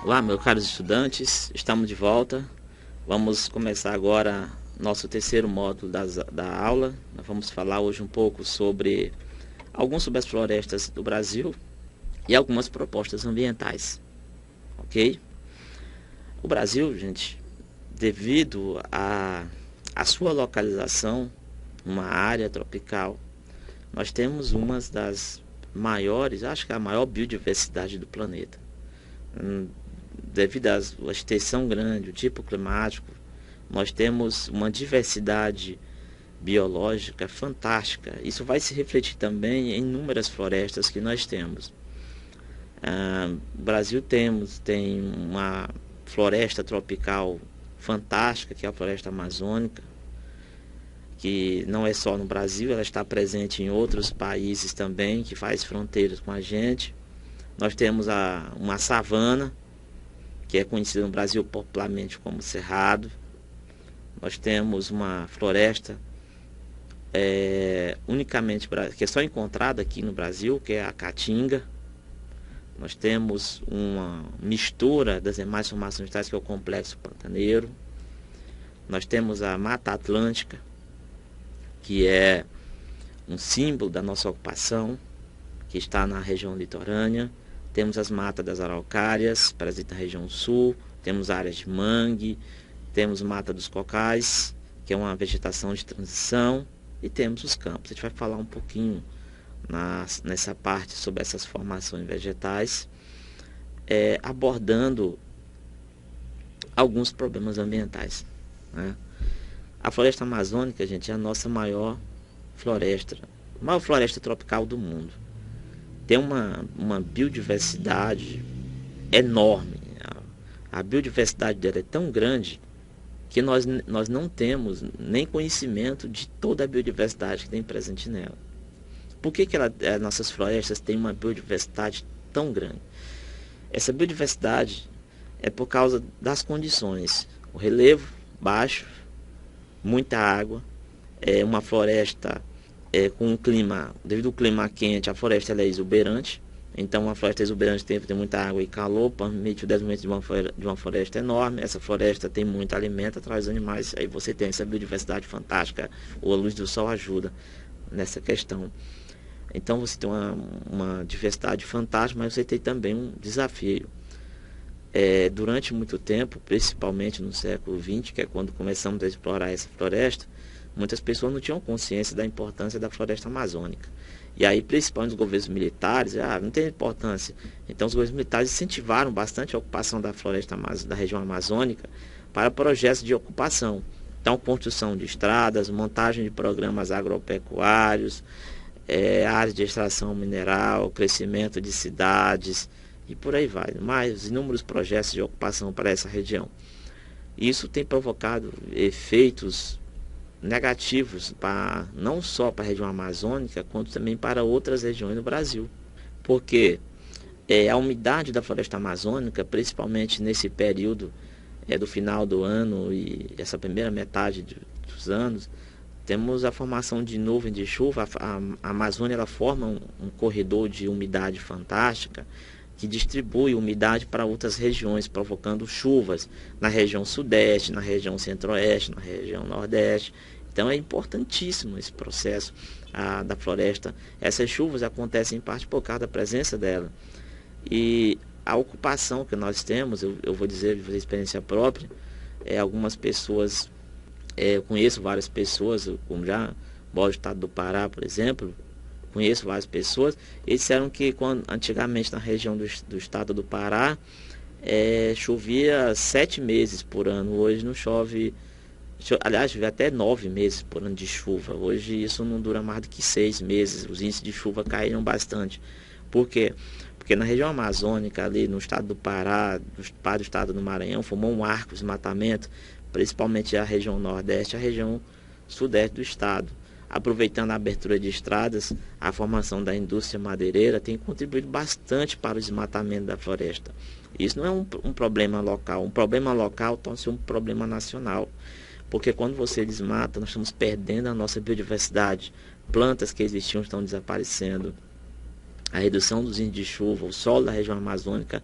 Olá, meus caros estudantes, estamos de volta. Vamos começar agora nosso terceiro módulo da aula. Nós vamos falar hoje um pouco sobre as florestas do Brasil e algumas propostas ambientais, ok? O Brasil, gente, devido à sua localização, uma área tropical, nós temos uma das maiores, acho que é a maior biodiversidade do planeta. Devido à extensão grande, o tipo climático, nós temos uma diversidade biológica fantástica. Isso vai se refletir também em inúmeras florestas que nós temos. O Brasil tem uma floresta tropical fantástica, que é a floresta amazônica, que não é só no Brasil, ela está presente em outros países também, que faz fronteiras com a gente. Nós temos uma savana, que é conhecida no Brasil popularmente como cerrado. Nós temos uma floresta unicamente que é só encontrada aqui no Brasil, que é a caatinga. Nós temos uma mistura das demais formações vegetais, que é o complexo pantaneiro. Nós temos a Mata Atlântica, que é um símbolo da nossa ocupação, que está na região litorânea. Temos as matas das araucárias, presentes na região sul. Temos áreas de mangue. Temos mata dos cocais, que é uma vegetação de transição. E temos os campos. A gente vai falar um pouquinho nessa parte sobre essas formações vegetais, abordando alguns problemas ambientais, né? A floresta amazônica, gente, é a nossa maior floresta tropical do mundo. Tem uma biodiversidade enorme. A biodiversidade dela é tão grande que nós não temos nem conhecimento de toda a biodiversidade que tem presente nela. Por que nossas florestas têm uma biodiversidade tão grande? Essa biodiversidade é por causa das condições. O relevo baixo, muita água, uma floresta com um clima, devido ao clima quente, a floresta é exuberante. Então, uma floresta exuberante tem muita água e calor, permite o desenvolvimento de uma floresta enorme. Essa floresta tem muito alimento, traz animais, aí você tem essa biodiversidade fantástica. A luz do sol ajuda nessa questão. Então, você tem uma diversidade fantástica, mas você tem também um desafio. Durante muito tempo, principalmente no século XX, que é quando começamos a explorar essa floresta, muitas pessoas não tinham consciência da importância da floresta amazônica. E aí, principalmente os governos militares, não tem importância. Então, os governos militares incentivaram bastante a ocupação da floresta da região amazônica para projetos de ocupação. Então, construção de estradas, montagem de programas agropecuários, áreas de extração mineral, crescimento de cidades e por aí vai. Mais inúmeros projetos de ocupação para essa região. Isso tem provocado efeitos negativos não só para a região amazônica, quanto também para outras regiões do Brasil. Porque a umidade da floresta amazônica, principalmente nesse período do final do ano e essa primeira metade dos anos, temos a formação de nuvem de chuva. A Amazônia ela forma um corredor de umidade fantástica que distribui umidade para outras regiões, provocando chuvas na região sudeste, na região centro-oeste, na região nordeste. Então é importantíssimo esse processo da floresta. Essas chuvas acontecem em parte por causa da presença dela. E a ocupação que nós temos, eu vou dizer de experiência própria, algumas pessoas, eu conheço várias pessoas, como já moro no estado do Pará, por exemplo, conheço várias pessoas, eles disseram que antigamente na região do estado do Pará, chovia 7 meses por ano. Hoje não chove, aliás, chove até 9 meses por ano de chuva. Hoje isso não dura mais do que 6 meses. Os índices de chuva caíram bastante. Por quê? Porque na região amazônica, ali no estado do Pará, do estado do Maranhão, formou um arco de desmatamento, principalmente a região nordeste e a região sudeste do estado. Aproveitando a abertura de estradas, a formação da indústria madeireira tem contribuído bastante para o desmatamento da floresta. Isso não é um problema local. Um problema local torna-se um problema nacional. Porque quando você desmata, nós estamos perdendo a nossa biodiversidade. Plantas que existiam estão desaparecendo. A redução dos índices de chuva, o solo da região amazônica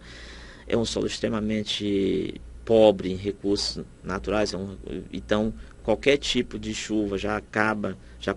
é um solo extremamente pobre em recursos naturais, então qualquer tipo de chuva já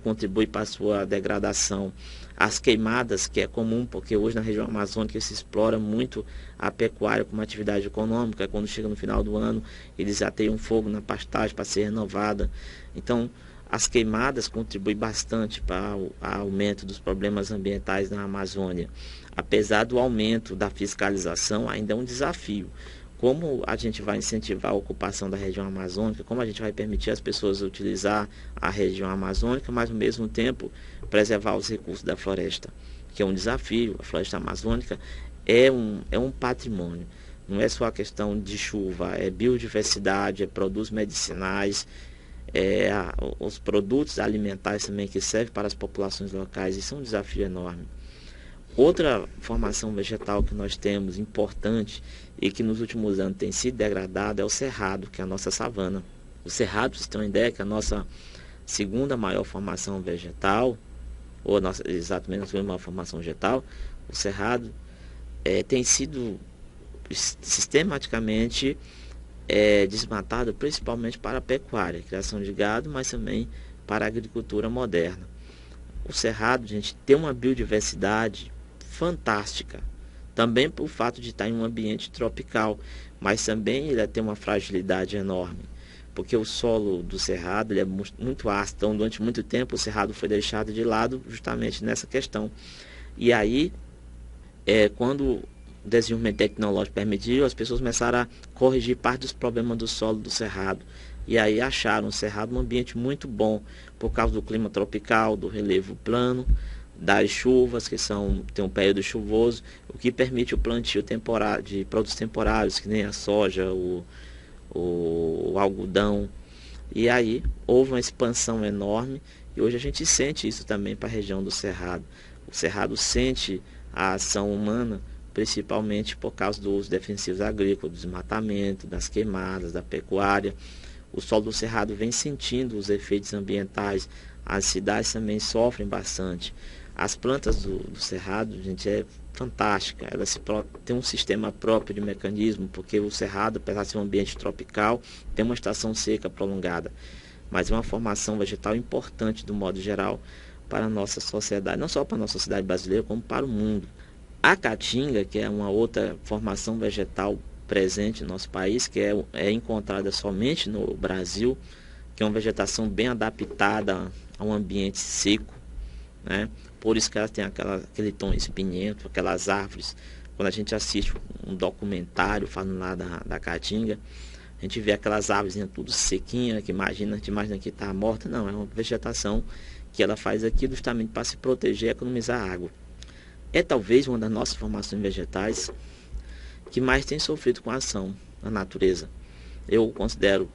contribui para a sua degradação. As queimadas, que é comum, porque hoje na região amazônica se explora muito a pecuária como atividade econômica. Quando chega no final do ano, eles já têm um fogo na pastagem para ser renovada. Então, as queimadas contribuem bastante para o aumento dos problemas ambientais na Amazônia. Apesar do aumento da fiscalização, ainda é um desafio. Como a gente vai incentivar a ocupação da região amazônica, como a gente vai permitir as pessoas utilizar a região amazônica, mas ao mesmo tempo preservar os recursos da floresta, que é um desafio. A floresta amazônica é um patrimônio. Não é só a questão de chuva, é biodiversidade, é produtos medicinais, os produtos alimentares também que servem para as populações locais. Isso é um desafio enorme. Outra formação vegetal que nós temos importante e que nos últimos anos tem sido degradada é o cerrado, que é a nossa savana. O cerrado, vocês têm uma ideia, que é a nossa segunda maior formação vegetal, ou exatamente a segunda maior formação vegetal. O cerrado tem sido sistematicamente desmatado, principalmente para a pecuária, criação de gado, mas também para a agricultura moderna. O cerrado, gente, tem uma biodiversidade fantástica, também por fato de estar em um ambiente tropical, mas também ele tem uma fragilidade enorme, porque o solo do cerrado ele é muito ácido. Então, durante muito tempo o cerrado foi deixado de lado justamente nessa questão. E aí, quando o desenvolvimento tecnológico permitiu, as pessoas começaram a corrigir parte dos problemas do solo do cerrado. E aí acharam o cerrado um ambiente muito bom, por causa do clima tropical, do relevo plano, das chuvas, tem um período chuvoso, o que permite o plantio temporário de produtos temporários, que nem a soja, o algodão. E aí houve uma expansão enorme, e hoje a gente sente isso também para a região do cerrado. O cerrado sente a ação humana, principalmente por causa dos usos defensivos agrícolas, do desmatamento, das queimadas, da pecuária. O solo do cerrado vem sentindo os efeitos ambientais. As cidades também sofrem bastante. As plantas do cerrado, gente, é fantástica. Elas têm um sistema próprio de mecanismo, porque o cerrado, apesar de ser um ambiente tropical, tem uma estação seca prolongada. Mas é uma formação vegetal importante, do modo geral, para a nossa sociedade. Não só para a nossa sociedade brasileira, como para o mundo. A caatinga, que é uma outra formação vegetal presente no nosso país, que é encontrada somente no Brasil, que é uma vegetação bem adaptada a um ambiente seco, né? Por isso que ela tem aquele tom espinhento, aquelas árvores. Quando a gente assiste um documentário falando lá da caatinga, a gente vê aquelas árvores tudo sequinha, que a gente imagina que está morta. Não, é uma vegetação que ela faz aquilo justamente para se proteger e economizar água. É talvez uma das nossas formações vegetais que mais tem sofrido com a ação da natureza. Eu considero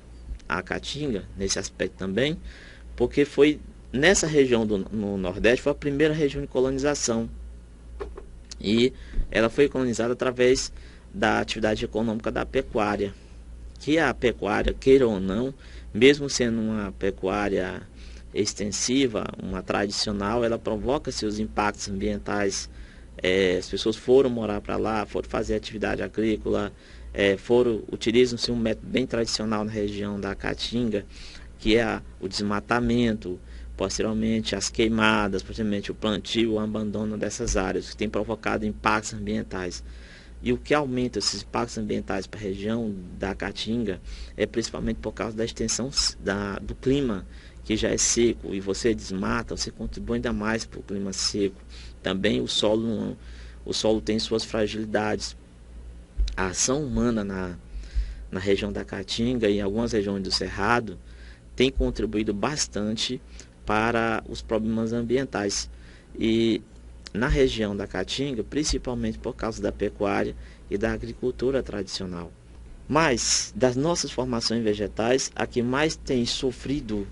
a caatinga nesse aspecto também, porque foi nessa região no Nordeste, foi a primeira região de colonização, e ela foi colonizada através da atividade econômica da pecuária, que a pecuária, queira ou não, mesmo sendo uma pecuária extensiva, uma tradicional, ela provoca seus impactos ambientais. As pessoas foram morar para lá, foram fazer atividade agrícola, utilizam-se um método bem tradicional na região da Caatinga, que é o desmatamento, posteriormente as queimadas, posteriormente o plantio, o abandono dessas áreas, que tem provocado impactos ambientais. E o que aumenta esses impactos ambientais para a região da Caatinga é principalmente por causa da extensão do clima, que já é seco, e você desmata, você contribui ainda mais para o clima seco. Também o solo tem suas fragilidades. A ação humana na região da Caatinga e em algumas regiões do Cerrado tem contribuído bastante para os problemas ambientais. E na região da Caatinga, principalmente por causa da pecuária e da agricultura tradicional. Mas, das nossas formações vegetais, a que mais tem sofrido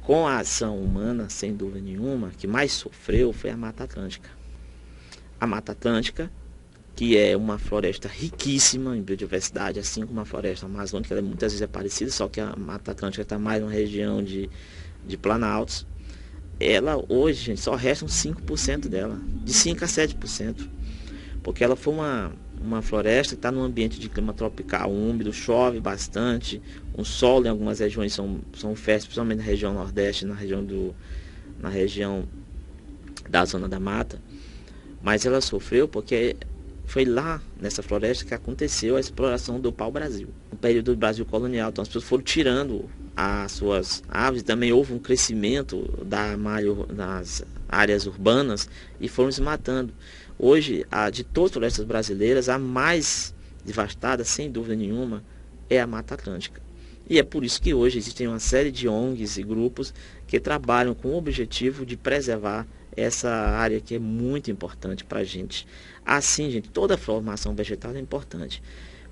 com a ação humana, sem dúvida nenhuma, que mais sofreu foi a Mata Atlântica. A Mata Atlântica, que é uma floresta riquíssima em biodiversidade, assim como a floresta amazônica, ela muitas vezes é parecida, só que a Mata Atlântica está mais numa região de planaltos. Ela hoje, gente, só restam 5% dela, de 5 a 7%. porque ela foi uma floresta que está num ambiente de clima tropical, úmido, chove bastante, um solo em algumas regiões são férteis, principalmente na região nordeste, na região da zona da mata, mas ela sofreu porque foi lá nessa floresta que aconteceu a exploração do pau-brasil, no período do Brasil colonial. Então as pessoas foram tirando as suas aves, também houve um crescimento da malha nas áreas urbanas e foram se matando. Hoje, de todas as florestas brasileiras, a mais devastada, sem dúvida nenhuma, é a Mata Atlântica. E é por isso que hoje existem uma série de ONGs e grupos que trabalham com o objetivo de preservar essa área que é muito importante para a gente. Assim, gente, toda a formação vegetal é importante,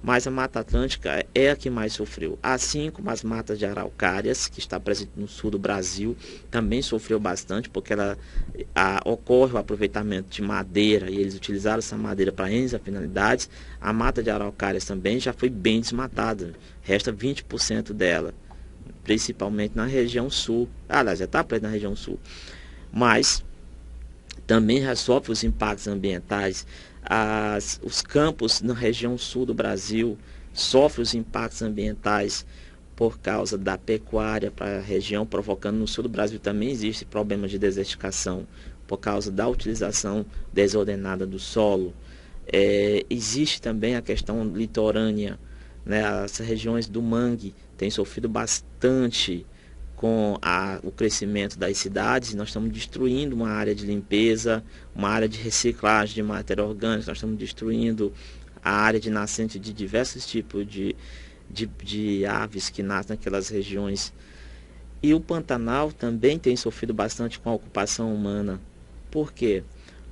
mas a Mata Atlântica é a que mais sofreu. Assim como as matas de araucárias, que está presente no sul do Brasil, também sofreu bastante, porque ocorre o aproveitamento de madeira, e eles utilizaram essa madeira para N finalidades. A mata de araucárias também já foi bem desmatada, resta 20% dela, principalmente na região sul. Aliás, já está presente na região sul, mas também já sofre os impactos ambientais. Os campos na região sul do Brasil sofrem os impactos ambientais por causa da pecuária para a região, provocando no sul do Brasil também existe problema de desertificação por causa da utilização desordenada do solo. Existe também a questão litorânea, né? As regiões do mangue têm sofrido bastante com o crescimento das cidades. Nós estamos destruindo uma área de limpeza, uma área de reciclagem de matéria orgânica, nós estamos destruindo a área de nascente de diversos tipos de aves que nascem naquelas regiões. E o Pantanal também tem sofrido bastante com a ocupação humana. Por quê?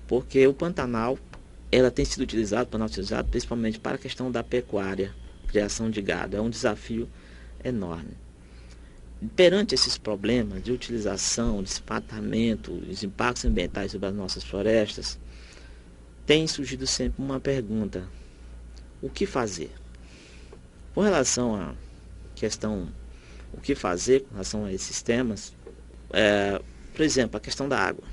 Porque o Pantanal ela tem sido utilizado principalmente para a questão da pecuária, criação de gado. É um desafio enorme. Perante esses problemas de utilização, desmatamento, os impactos ambientais sobre as nossas florestas, tem surgido sempre uma pergunta: o que fazer? Com relação à questão, o que fazer com relação a esses temas, por exemplo, a questão da água.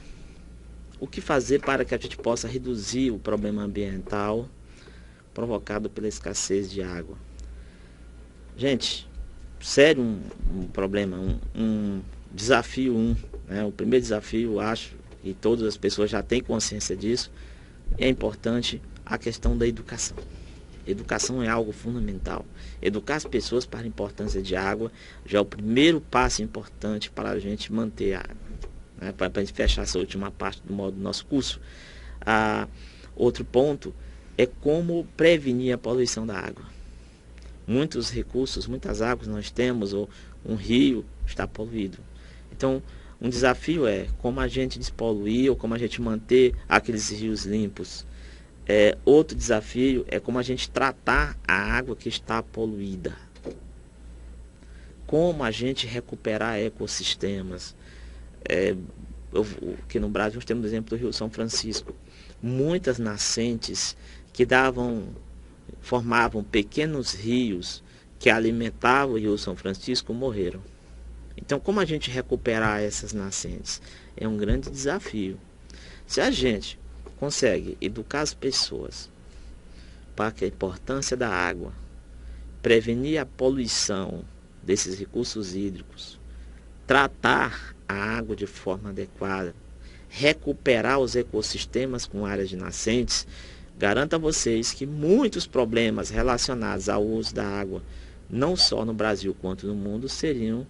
O que fazer para que a gente possa reduzir o problema ambiental provocado pela escassez de água? Gente, sério, um problema, um desafio, né? O primeiro desafio, acho, e todas as pessoas já têm consciência disso, é importante a questão da educação. Educação é algo fundamental. Educar as pessoas para a importância de água já é o primeiro passo importante para a gente manter a água, né? Para a gente fechar essa última parte do nosso curso. Outro ponto é como prevenir a poluição da água. Muitos recursos, muitas águas nós temos, ou um rio está poluído. Então, um desafio é como a gente despoluir, ou como a gente manter aqueles rios limpos. Outro desafio é como a gente tratar a água que está poluída. Como a gente recuperar ecossistemas. Aqui no Brasil nós temos o exemplo do Rio São Francisco. Muitas nascentes que formavam pequenos rios que alimentavam o Rio São Francisco morreram. Então, como a gente recuperar essas nascentes? É um grande desafio. Se a gente consegue educar as pessoas para a importância da água, prevenir a poluição desses recursos hídricos, tratar a água de forma adequada, recuperar os ecossistemas com áreas de nascentes, garanto a vocês que muitos problemas relacionados ao uso da água, não só no Brasil quanto no mundo, seriam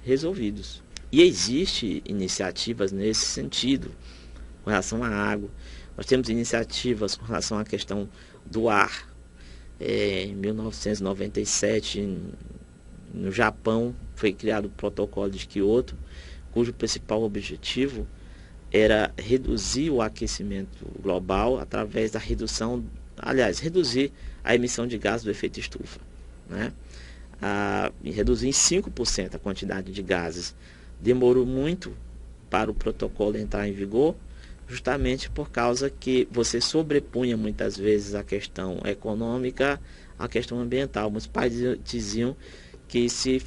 resolvidos. E existem iniciativas nesse sentido, com relação à água. Nós temos iniciativas com relação à questão do ar. Em 1997, no Japão, foi criado o Protocolo de Kyoto, cujo principal objetivo era reduzir o aquecimento global através da reduzir a emissão de gases do efeito estufa, né? E reduzir em 5% a quantidade de gases. Demorou muito para o protocolo entrar em vigor, justamente por causa que você sobrepunha muitas vezes a questão econômica à questão ambiental. Muitos países diziam que se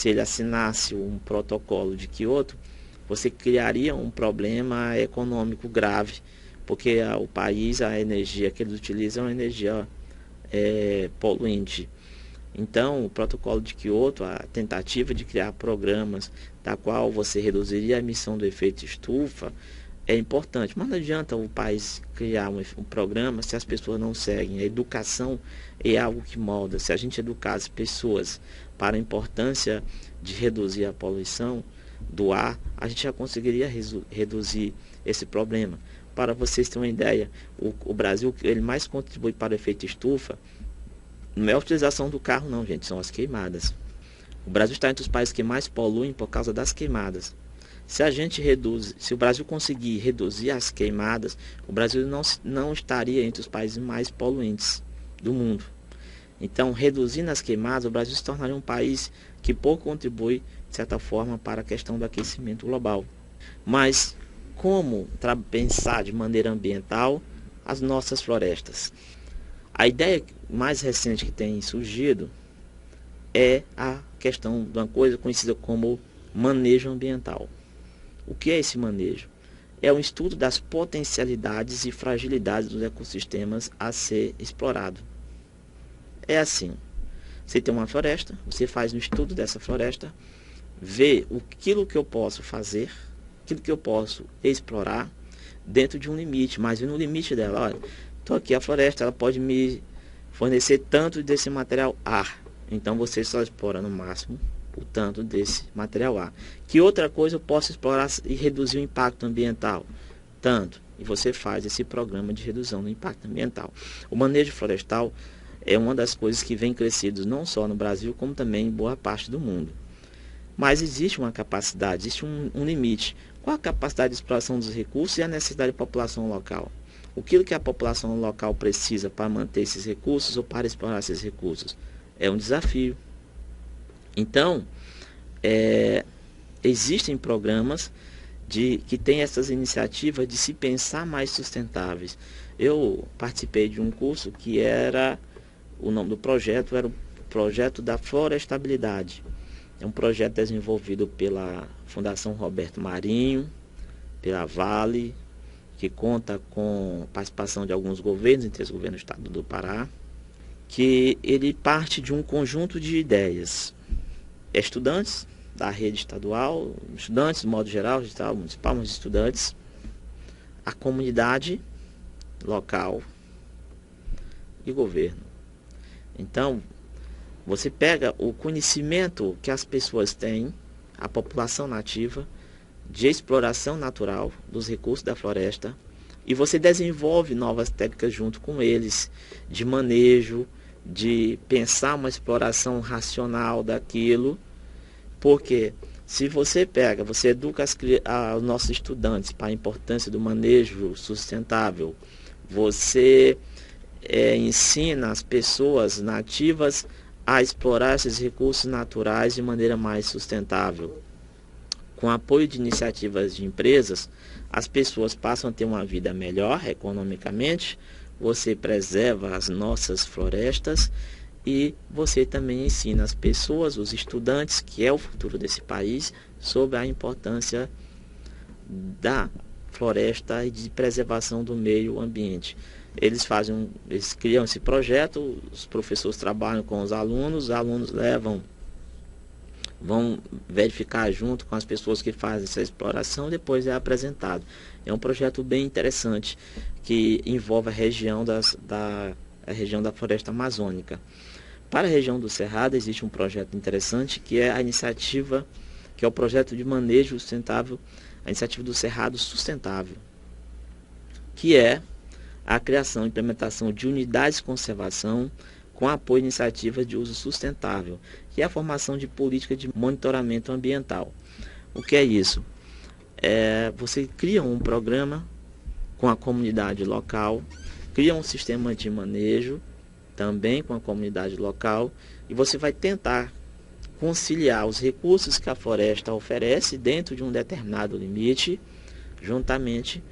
ele assinasse um protocolo de Kyoto, você criaria um problema econômico grave, porque o país, a energia que eles utilizam é uma energia poluente. Então, o protocolo de Kyoto, a tentativa de criar programas da qual você reduziria a emissão do efeito estufa, é importante. Mas não adianta o país criar um programa se as pessoas não seguem. A educação é algo que molda. Se a gente educar as pessoas para a importância de reduzir a poluição do ar, a gente já conseguiria reduzir esse problema. Para vocês terem uma ideia, o Brasil, ele mais contribui para o efeito estufa. Não é a utilização do carro não, gente, são as queimadas. O Brasil está entre os países que mais poluem por causa das queimadas. Se o Brasil conseguir reduzir as queimadas, o Brasil não estaria entre os países mais poluentes do mundo. Então, reduzindo as queimadas, o Brasil se tornaria um país que pouco contribui, de certa forma, para a questão do aquecimento global. Mas, como pensar de maneira ambiental as nossas florestas? A ideia mais recente que tem surgido é a questão de uma coisa conhecida como manejo ambiental. O que é esse manejo? É um estudo das potencialidades e fragilidades dos ecossistemas a ser explorado. É assim, você tem uma floresta, você faz um estudo dessa floresta, vê aquilo que eu posso fazer, aquilo que eu posso explorar dentro de um limite, mas no limite dela, olha, estou aqui a floresta, ela pode me fornecer tanto desse material A, então você só explora no máximo o tanto desse material A. Que outra coisa eu posso explorar e reduzir o impacto ambiental? Tanto. E você faz esse programa de redução do impacto ambiental. O manejo florestal é uma das coisas que vem crescido não só no Brasil, como também em boa parte do mundo. Mas existe uma capacidade, existe um limite. Qual a capacidade de exploração dos recursos e a necessidade da população local? Aquilo que a população local precisa para manter esses recursos ou para explorar esses recursos? É um desafio. Então, existem programas que têm essas iniciativas de se pensar mais sustentáveis. Eu participei de um curso que o nome do projeto era o Projeto da Florestabilidade. É um projeto desenvolvido pela Fundação Roberto Marinho, pela Vale, que conta com participação de alguns governos, entre os governos do estado do Pará, que ele parte de um conjunto de ideias. Estudantes da rede estadual, estudantes de modo geral, estadual, municipal, mas estudantes, a comunidade local e governo. Então, você pega o conhecimento que as pessoas têm, a população nativa, de exploração natural dos recursos da floresta, e você desenvolve novas técnicas junto com eles, de manejo, de pensar uma exploração racional daquilo, porque se você educa os nossos estudantes para a importância do manejo sustentável, você ensina as pessoas nativas a explorar esses recursos naturais de maneira mais sustentável. Com apoio de iniciativas de empresas, as pessoas passam a ter uma vida melhor economicamente, você preserva as nossas florestas e você também ensina as pessoas, os estudantes, que é o futuro desse país, sobre a importância da floresta e de preservação do meio ambiente. Eles criam esse projeto, os professores trabalham com os alunos vão verificar junto com as pessoas que fazem essa exploração, depois é apresentado. É um projeto bem interessante que envolve a região da floresta amazônica. Para a região do Cerrado existe um projeto interessante que é a iniciativa, que é o projeto de manejo sustentável, a iniciativa do Cerrado Sustentável, que é a criação e implementação de unidades de conservação com apoio a iniciativas de uso sustentável, que é a formação de política de monitoramento ambiental. O que é isso? Você cria um programa com a comunidade local, cria um sistema de manejo também com a comunidade local e você vai tentar conciliar os recursos que a floresta oferece dentro de um determinado limite, juntamente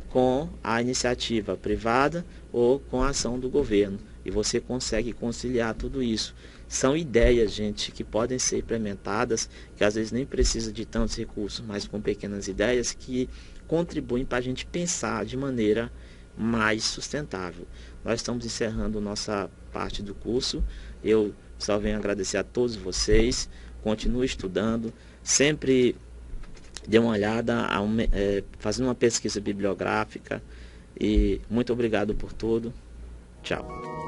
com a iniciativa privada ou com a ação do governo. e você consegue conciliar tudo isso. São ideias, gente, que podem ser implementadas, que às vezes nem precisa de tantos recursos, mas com pequenas ideias que contribuem para a gente pensar de maneira mais sustentável. Nós estamos encerrando nossa parte do curso. Eu só venho agradecer a todos vocês. Continue estudando, sempre dê uma olhada, fazendo uma pesquisa bibliográfica. E muito obrigado por tudo. Tchau.